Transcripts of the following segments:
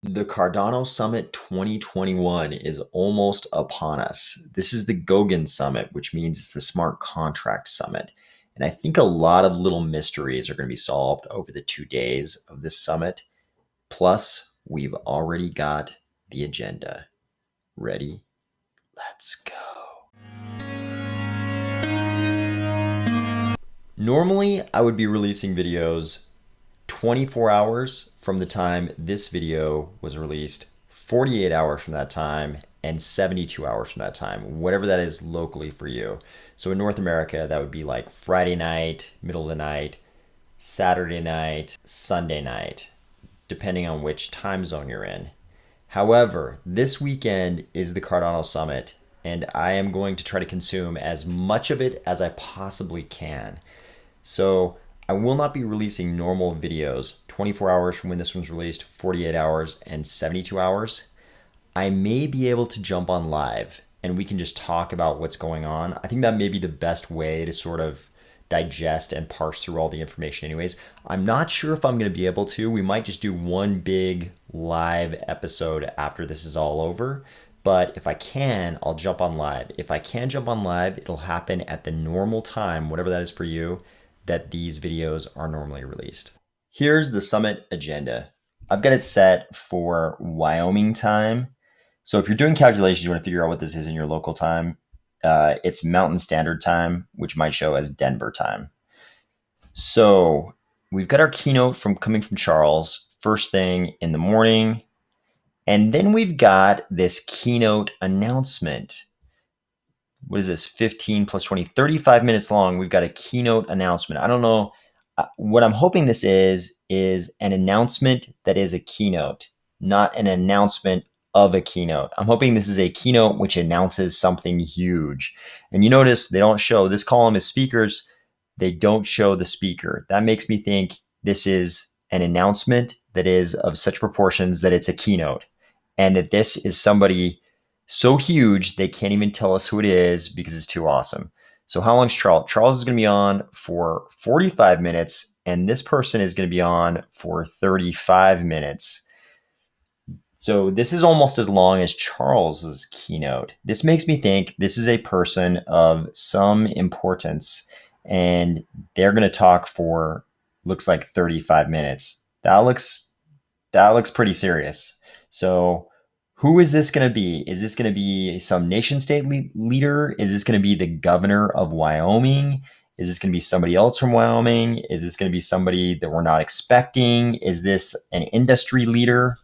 The Cardano Summit 2021 is almost upon us. This is the Goguen Summit, which means it's the Smart Contract Summit. And I think a lot of little mysteries are going to be solved over the 2 days of this summit. Plus, we've already got the agenda. Ready? Let's go. Normally, I would be releasing videos 24 hours from the time this video was released, 48 hours from that time, and 72 hours from that time, whatever that is locally for you. So in North America, that would be like Friday night, middle of the night, Saturday night, Sunday night, depending on which time zone you're in. However, this weekend is the Cardano Summit, and I am going to try to consume as much of it as I possibly can. So I will not be releasing normal videos 24 hours from when this one's released, 48 hours, and 72 hours. I may be able to jump on live and we can just talk about what's going on. I think that may be the best way to sort of digest and parse through all the information anyways. I'm not sure if I'm going to be able to. We might just do one big live episode after this is all over. But if I can, I'll jump on live. If I can jump on live, it'll happen at the normal time, whatever that is for you, that these videos are normally released. Here's the summit agenda. I've got it set for Wyoming time. So if you're doing calculations, you want to figure out what this is in your local time. It's Mountain Standard Time, which might show as Denver time. So we've got our keynote coming from Charles, first thing in the morning. And then we've got this keynote announcement. What is this? 15 plus 20, 35 minutes long. We've got a keynote announcement. I don't know. What I'm hoping this is an announcement that is a keynote, not an announcement of a keynote. I'm hoping this is a keynote which announces something huge. And you notice they don't show, this column is speakers. They don't show the speaker. That makes me think this is an announcement that is of such proportions that it's a keynote, and that this is somebody so huge they can't even tell us who it is because it's too awesome. So how long's Charles? Charles is going to be on for 45 minutes, and this person is going to be on for 35 minutes. So this is almost as long as Charles's keynote. This makes me think this is a person of some importance, and they're going to talk for, looks like 35 minutes. That looks pretty serious. So who is this going to be? Is this going to be some nation state leader? Is this going to be the governor of Wyoming? Is this going to be somebody else from Wyoming? Is this going to be somebody that we're not expecting? Is this an industry leader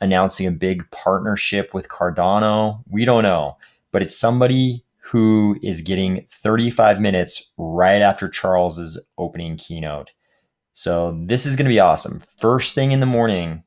announcing a big partnership with Cardano? We don't know, but it's somebody who is getting 35 minutes right after Charles's opening keynote. So this is going to be awesome. First thing in the morning,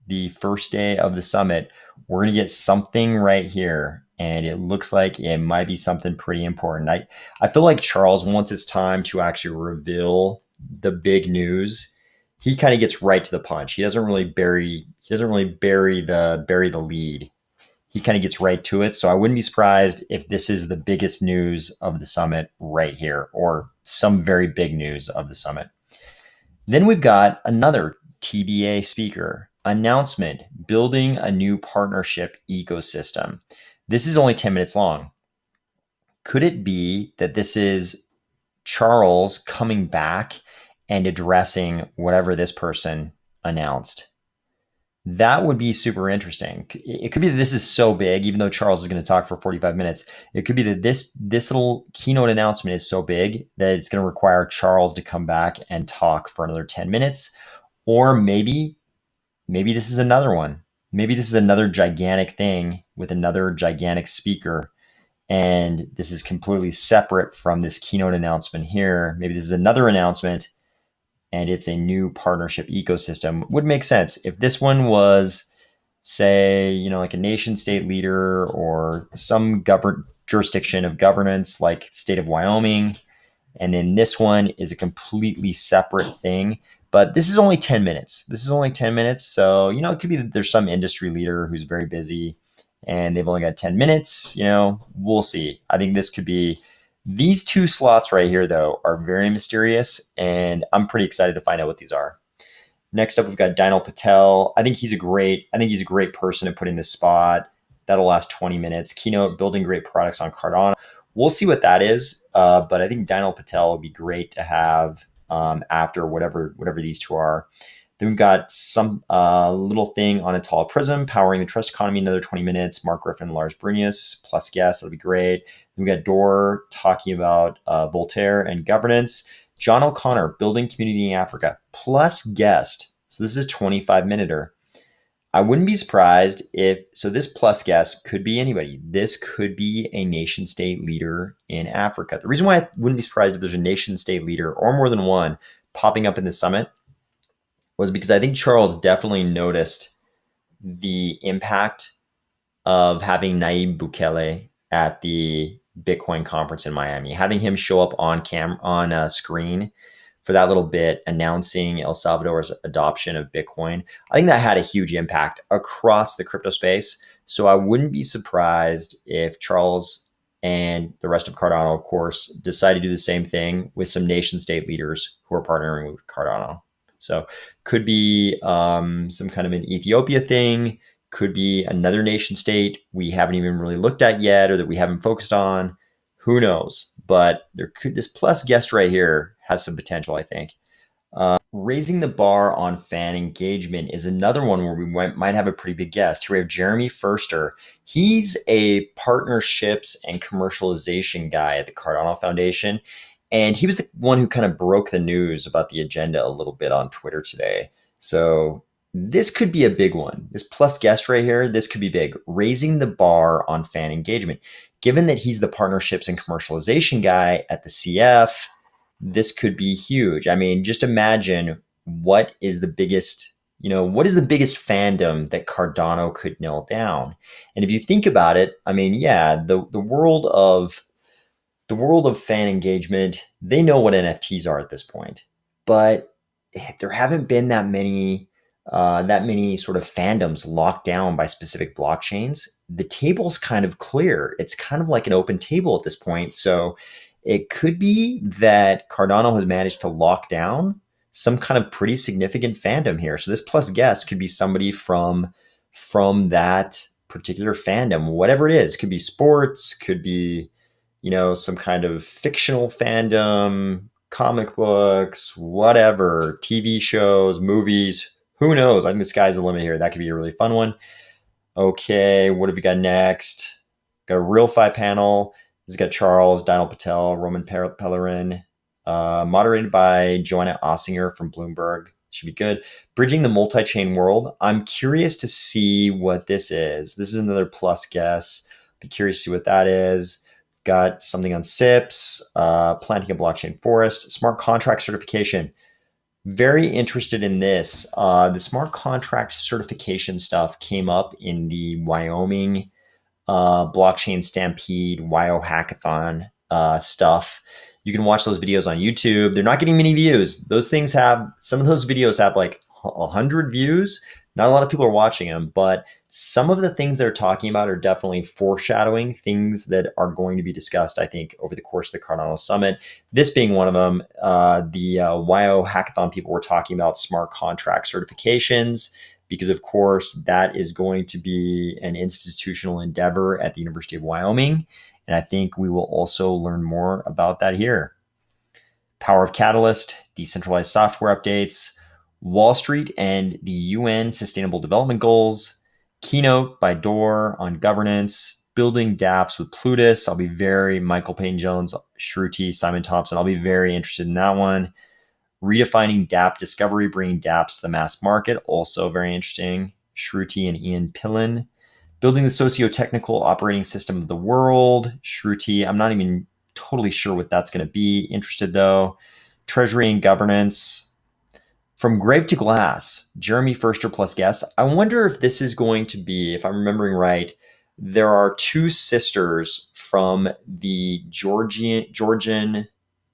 the first day of the summit, we're going to get something right here. And it looks like it might be something pretty important. I feel like Charles, once it's time to actually reveal the big news, he kind of gets right to the punch. He doesn't really bury the lead. He kind of gets right to it. So I wouldn't be surprised if this is the biggest news of the summit right here, or some very big news of the summit. Then we've got another TBA speaker. Announcement, building a new partnership ecosystem. This is only 10 minutes long. Could it be that this is Charles coming back and addressing whatever this person announced? That would be super interesting. It could be that this is so big, even though Charles is going to talk for 45 minutes, it could be that this little keynote announcement is so big that it's going to require Charles to come back and talk for another 10 minutes. Or maybe this is another one. Maybe this is another gigantic thing with another gigantic speaker, and this is completely separate from this keynote announcement here. Maybe this is another announcement, and it's a new partnership ecosystem. Would make sense if this one was, say, like a nation state leader or some jurisdiction of governance like state of Wyoming, and then this one is a completely separate thing. But this is only 10 minutes. So, it could be that there's some industry leader who's very busy and they've only got 10 minutes. We'll see. I think this could be, these two slots right here, though, are very mysterious, and I'm pretty excited to find out what these are. Next up, we've got Daniel Patel. I think he's a great person to put in this spot. That'll last 20 minutes. Keynote, building great products on Cardano. We'll see what that is. But I think Daniel Patel would be great to have after whatever these two are. Then we've got some little thing on a tall prism, powering the trust economy, another 20 minutes. Mark Griffin, Lars Brunius, plus guests. That'll be great. Then we got Dor talking about Voltaire and governance. John O'Connor, building community in Africa, plus guest. So this is a 25-minuter. I wouldn't be surprised so this plus guest could be anybody. This could be a nation state leader in Africa. The reason why I wouldn't be surprised if there's a nation state leader or more than one popping up in the summit was because I think Charles definitely noticed the impact of having Nayib Bukele at the Bitcoin conference in Miami, having him show up on screen for that little bit, announcing El Salvador's adoption of Bitcoin. I think that had a huge impact across the crypto space. So I wouldn't be surprised if Charles and the rest of Cardano, of course, decide to do the same thing with some nation state leaders who are partnering with Cardano. So could be some kind of an Ethiopia thing, could be another nation state we haven't even really looked at yet or that we haven't focused on. Who knows? But this plus guest right here has some potential, I think. Raising the bar on fan engagement is another one where we might have a pretty big guest. Here we have Jeremy Furster. He's a partnerships and commercialization guy at the Cardano Foundation. And he was the one who kind of broke the news about the agenda a little bit on Twitter today. So this could be a big one. This plus guest right here, this could be big. Raising the bar on fan engagement. Given that he's the partnerships and commercialization guy at the CF, this could be huge. I mean, just imagine what is the biggest fandom that Cardano could nail down. And if you think about it, I mean, yeah, the world of fan engagement, they know what NFTs are at this point, but there haven't been that many sort of fandoms locked down by specific blockchains. The table's kind of clear. It's kind of like an open table at this point. So it could be that Cardano has managed to lock down some kind of pretty significant fandom here. So this plus guest could be somebody from that particular fandom, whatever it is. Could be sports, could be, some kind of fictional fandom, comic books, whatever, TV shows, movies. Who knows? I think the sky's the limit here. That could be a really fun one. Okay, what have we got next? Got a real fi panel. This has got Charles, Daniel Patel, Roman Pellerin, moderated by Joanna Ossinger from Bloomberg. Should be good. Bridging the multi-chain world. I'm curious to see what this is. This is another plus guess. Be curious to see what that is. Got something on SIPs, planting a blockchain forest, smart contract certification. Very interested in this. The smart contract certification stuff came up in the Wyoming blockchain stampede, WYO hackathon stuff. You can watch those videos on YouTube. They're not getting many views. Some of those videos have like 100 views. Not a lot of people are watching them, but some of the things they're talking about are definitely foreshadowing things that are going to be discussed, I think, over the course of the Cardano Summit. This being one of them, the WYO hackathon people were talking about smart contract certifications, because of course that is going to be an institutional endeavor at the University of Wyoming. And I think we will also learn more about that here. Power of Catalyst, decentralized software updates, Wall Street and the UN Sustainable Development Goals, keynote by Dor on governance, building dApps with Plutus. Michael Payne-Jones, Shruti, Simon Thompson. I'll be very interested in that one. Redefining dApp discovery, bringing dApps to the mass market. Also very interesting. Shruti and Ian Pillen. Building the socio-technical operating system of the world. Shruti, I'm not even totally sure what that's going to be. Interested though. Treasury and governance. From grape to glass, Jeremy Furster plus guest. I wonder if this is going to be, if I'm remembering right, there are two sisters from the Georgian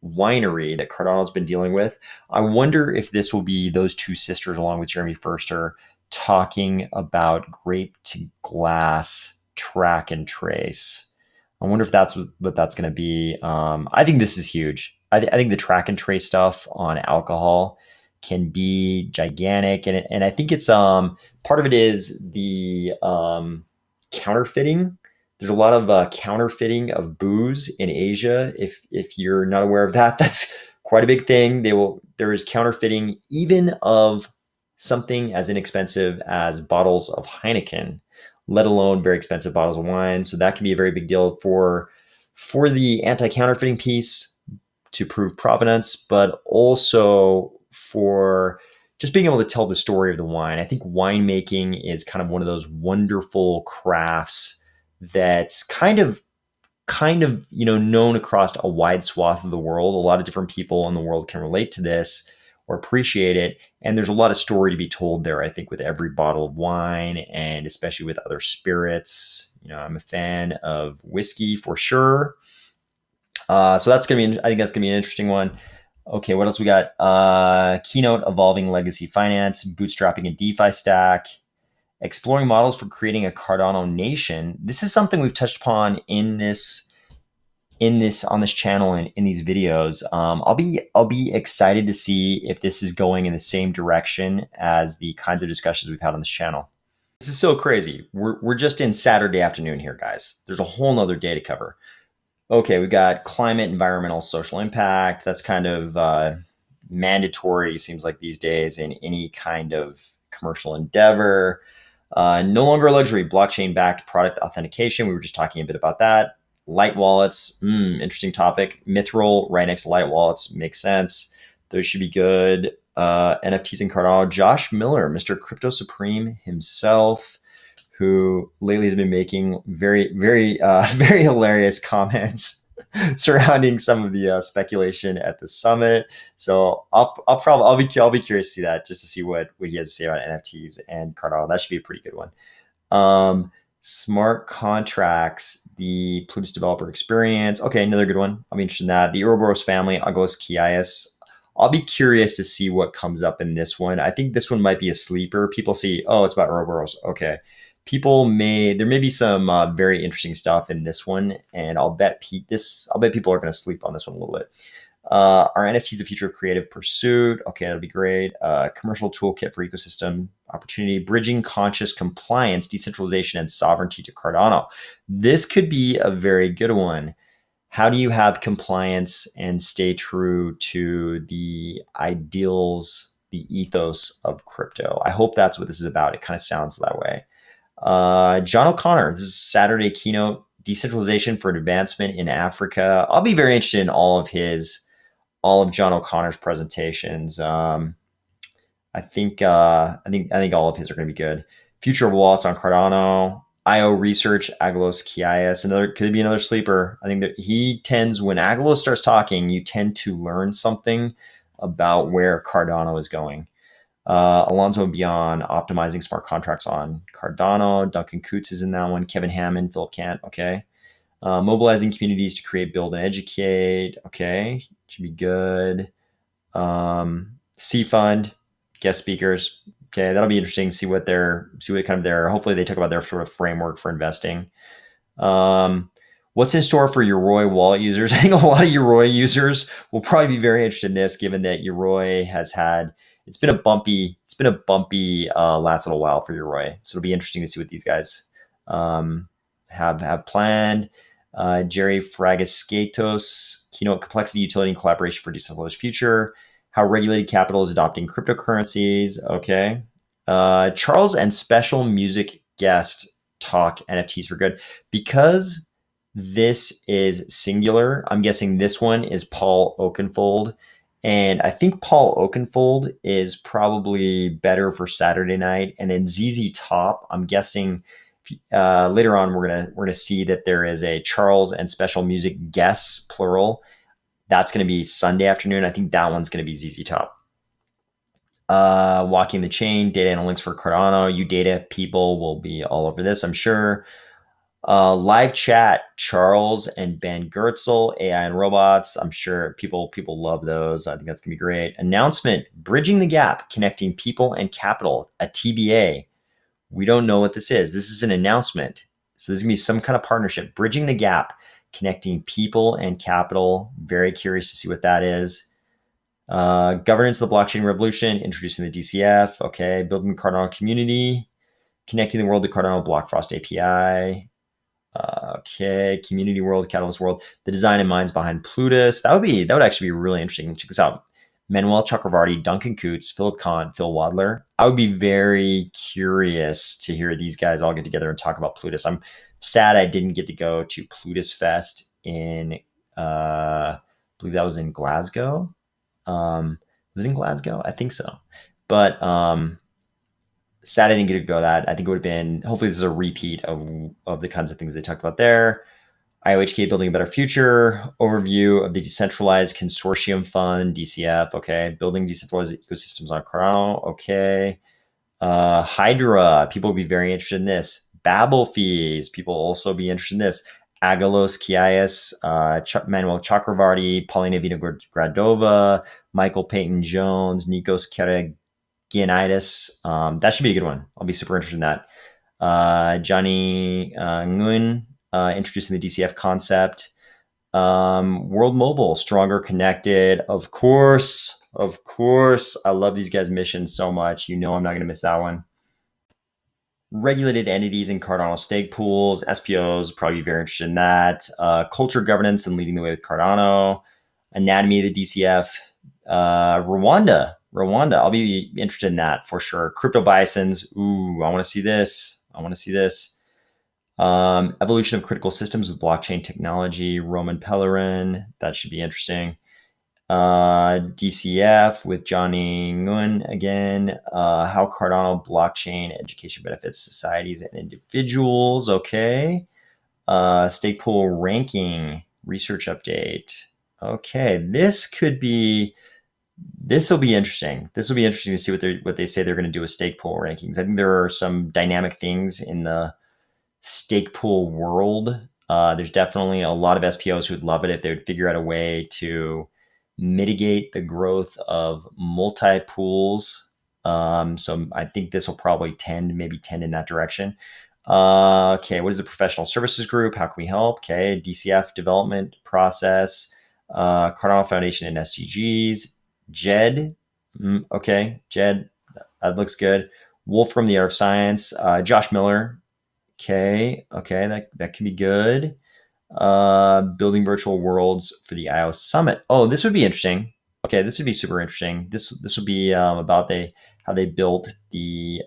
winery that Cardano's been dealing with. I wonder if this will be those two sisters along with Jeremy Furster talking about grape to glass track and trace. I wonder if that's what that's going to be. I think this is huge. I think the track and trace stuff on alcohol can be gigantic. And I think it's part of it is the counterfeiting. There's a lot of counterfeiting of booze in Asia. If you're not aware of that, that's quite a big thing. There is counterfeiting even of something as inexpensive as bottles of Heineken, let alone very expensive bottles of wine. So that can be a very big deal for the anti-counterfeiting piece to prove provenance, but also for just being able to tell the story of the wine. I think winemaking is kind of one of those wonderful crafts that's kind of known across a wide swath of the world. A lot of different people in the world can relate to this or appreciate it, and there's a lot of story to be told there, I think, with every bottle of wine, and especially with other spirits. I'm a fan of whiskey for sure. So that's gonna be, I think that's gonna be an interesting one. Okay, what else we got? Keynote, evolving legacy finance, bootstrapping a DeFi stack, exploring models for creating a Cardano nation. This is something we've touched upon on this channel and in these videos. I'll be excited to see if this is going in the same direction as the kinds of discussions we've had on this channel. This is so crazy. We're just in Saturday afternoon here, guys. There's a whole nother day to cover. Okay, we've got climate, environmental, social impact. That's kind of mandatory, seems like these days, in any kind of commercial endeavor. No longer a luxury, blockchain-backed product authentication. We were just talking a bit about that. Light wallets, interesting topic. Mithril right next to light wallets, makes sense. Those should be good. NFTs and Cardano. Josh Miller, Mr. Crypto Supreme himself, who lately has been making very, very, very hilarious comments surrounding some of the speculation at the summit. So I'll be curious to see that, just to see what he has to say about NFTs and Cardano. That should be a pretty good one. Smart contracts, the Plutus developer experience. Okay, another good one. I'll be interested in that. The Ouroboros family, Agos Kiais. I'll be curious to see what comes up in this one. I think this one might be a sleeper. People see, oh, it's about Ouroboros. Okay. There may be some very interesting stuff in this one, and I'll bet people are going to sleep on this one a little bit. Are NFTs the future of creative pursuit? Okay, that'll be great. Commercial toolkit for ecosystem opportunity, bridging conscious compliance, decentralization, and sovereignty to Cardano. This could be a very good one. How do you have compliance and stay true to the ideals, the ethos of crypto? I hope that's what this is about. It kind of sounds that way. John O'Connor, this is Saturday keynote, decentralization for advancement in Africa. I'll be very interested in all of John O'Connor's presentations. I think all of his are going to be good. Future of wallets on Cardano, IO research, Aglos Kiais, could be another sleeper. I think that he tends, when Aglos starts talking, you tend to learn something about where Cardano is going. Alonzo Beyond, optimizing smart contracts on Cardano. Duncan Coots is in that one. Kevin Hammond, Philip Kant. Okay. Mobilizing communities to create, build, and educate. Okay. Should be good. C Fund, guest speakers. Okay. That'll be interesting. See what hopefully they talk about their sort of framework for investing. What's in store for Yoroi wallet users? I think a lot of Yoroi users will probably be very interested in this, given that Yoroi it's been a bumpy last little while for Yoroi. So it'll be interesting to see what these guys have planned. Jerry Fragascatos, keynote, complexity, utility, and collaboration for decentralized future. How regulated capital is adopting cryptocurrencies. Okay. Charles and special music guest talk NFTs for good. Because this is singular, I'm guessing this one is Paul Oakenfold. And I think Paul Oakenfold is probably better for Saturday night. And then ZZ Top, I'm guessing later on we're gonna see that there is a Charles and special music guests, plural. That's going to be Sunday afternoon. I think that one's going to be ZZ Top. Walking the chain, data analytics for Cardano. You data people will be all over this, I'm sure. Live chat, Charles and Ben Gertzel, AI and robots. I'm sure people love those. I think that's gonna be great. Announcement, bridging the gap, connecting people and capital, a TBA. We don't know what this is. This is an announcement. So this is gonna be some kind of partnership, bridging the gap, connecting people and capital. Very curious to see what that is. Governance of the blockchain revolution, introducing the DCF. Okay, building the Cardano community, connecting the world to Cardano Blockfrost API. Okay, community world, catalyst world, the design and minds behind Plutus. That would actually be really interesting. Check this out. Manuel Chakravarti, Duncan Coots, Philip Kahn, Phil Wadler. I would be very curious to hear these guys all get together and talk about Plutus. I'm sad I didn't get to go to Plutus Fest in, I believe that was in Glasgow. Was it in Glasgow? I think so. But sad I didn't get to go to that. I think it would have been, hopefully this is a repeat of the kinds of things they talked about there. IOHK Building a Better Future, overview of the Decentralized Consortium Fund, DCF, okay. Building decentralized ecosystems on Cardano, okay. Hydra, people will be very interested in this. Babel fees, people will also be interested in this. Agalos Kiais, Manuel Chakravarti, Paulina Vinogradova, Michael Peyton Jones, Nikos Karagianidis. That should be a good one. I'll be super interested in that. Johnny Nguyen, introducing the DCF concept. World Mobile, Stronger Connected. Of course. I love these guys' missions so much. You know I'm not going to miss that one. Regulated entities in Cardano stake pools. SPOs, probably very interested in that. Culture governance and leading the way with Cardano. Anatomy of the DCF. Rwanda. I'll be interested in that for sure. Crypto bisons. Ooh, I want to see this. Evolution of critical systems with blockchain technology. Roman Pellerin. That should be interesting. DCF with Johnny Nguyen again. How Cardano blockchain education benefits societies and individuals. Okay. Stake pool ranking research update. Okay, this will be interesting. This will be interesting to see what they say they're going to do with stake pool rankings. I think there are some dynamic things in the stake pool world. There's definitely a lot of SPOs who would love it if they would figure out a way to mitigate the growth of multi-pools. So I think this will probably tend in that direction. Okay, what is the professional services group? How can we help? Okay, DCF development process, Cardano Foundation and SDGs, JED. Okay, JED, that looks good. Wolf from the Art of Science, Josh Miller. Okay, that can be good. Building virtual worlds for the IO Summit. Oh, this would be interesting. Okay, this would be super interesting. This would be about how they built the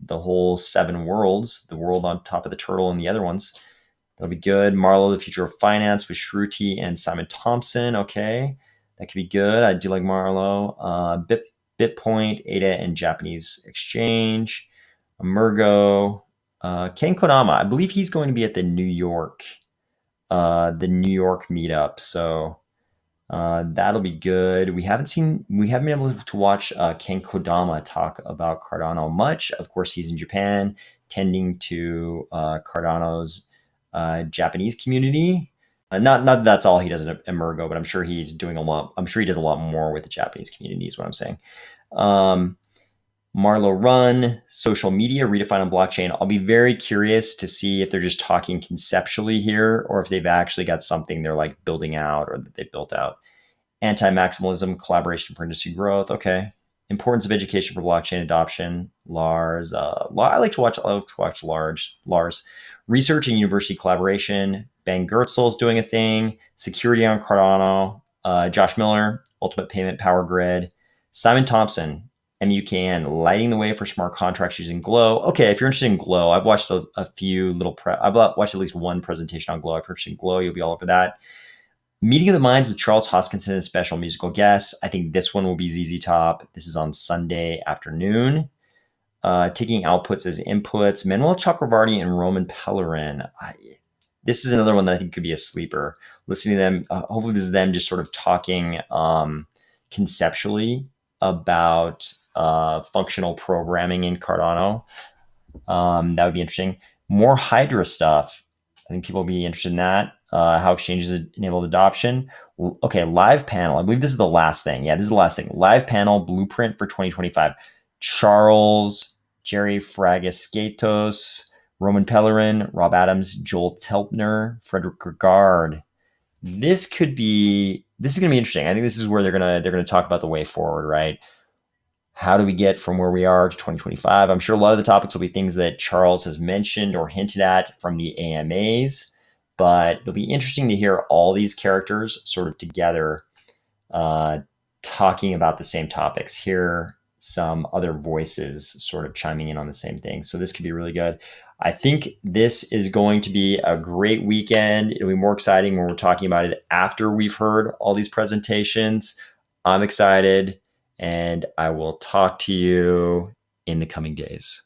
whole 7 worlds, the world on top of the turtle and the other ones. That'll be good. Marlo, the future of finance with Shruti and Simon Thompson. Okay, that could be good. I do like Marlo. BitPoint, ADA, and Japanese Exchange. Emergo. Ken Kodama, I believe he's going to be at the New York meetup. So that'll be good. We haven't been able to watch Ken Kodama talk about Cardano much. Of course, he's in Japan, tending to Cardano's Japanese community. Not that that's all he does at Emergo, but I'm sure he's doing a lot. I'm sure he does a lot more with the Japanese community, is what I'm saying. Marlo Run, social media, redefine on blockchain. I'll be very curious to see if they're just talking conceptually here or if they've actually got something they're like building out or that they built out. Anti-maximalism, collaboration for industry growth. Okay. Importance of education for blockchain adoption. Lars. I like to watch Lars. Research and university collaboration. Ben Gertzel is doing a thing. Security on Cardano. Josh Miller, ultimate payment power grid. Simon Thompson, MUKN, lighting the way for smart contracts using Glow. Okay, if you're interested in Glow, I've watched a few I've watched at least one presentation on Glow. If you're interested in Glow, you'll be all over that. Meeting of the Minds with Charles Hoskinson and special musical guests. I think this one will be ZZ Top. This is on Sunday afternoon. Taking outputs as inputs. Manuel Chakravarti and Roman Pellerin. This is another one that I think could be a sleeper. Listening to them, hopefully this is them just sort of talking conceptually about functional programming in Cardano. That would be interesting. More Hydra stuff. I think people will be interested in that. How exchanges enabled adoption. Okay, live panel. I believe this is the last thing. Yeah, this is the last thing. Live panel blueprint for 2025. Charles, Jerry Fragascatos, Roman Pellerin, Rob Adams, Joel Telpner, Frederick Regard. This could be this is going to be interesting. I think this is where they're gonna talk about the way forward, right? How do we get from where we are to 2025? I'm sure a lot of the topics will be things that Charles has mentioned or hinted at from the AMAs, but it'll be interesting to hear all these characters sort of together uh, talking about the same topics, hear some other voices sort of chiming in on the same thing. So this could be really good. I think this is going to be a great weekend. It'll be more exciting when we're talking about it after we've heard all these presentations. I'm excited, and I will talk to you in the coming days.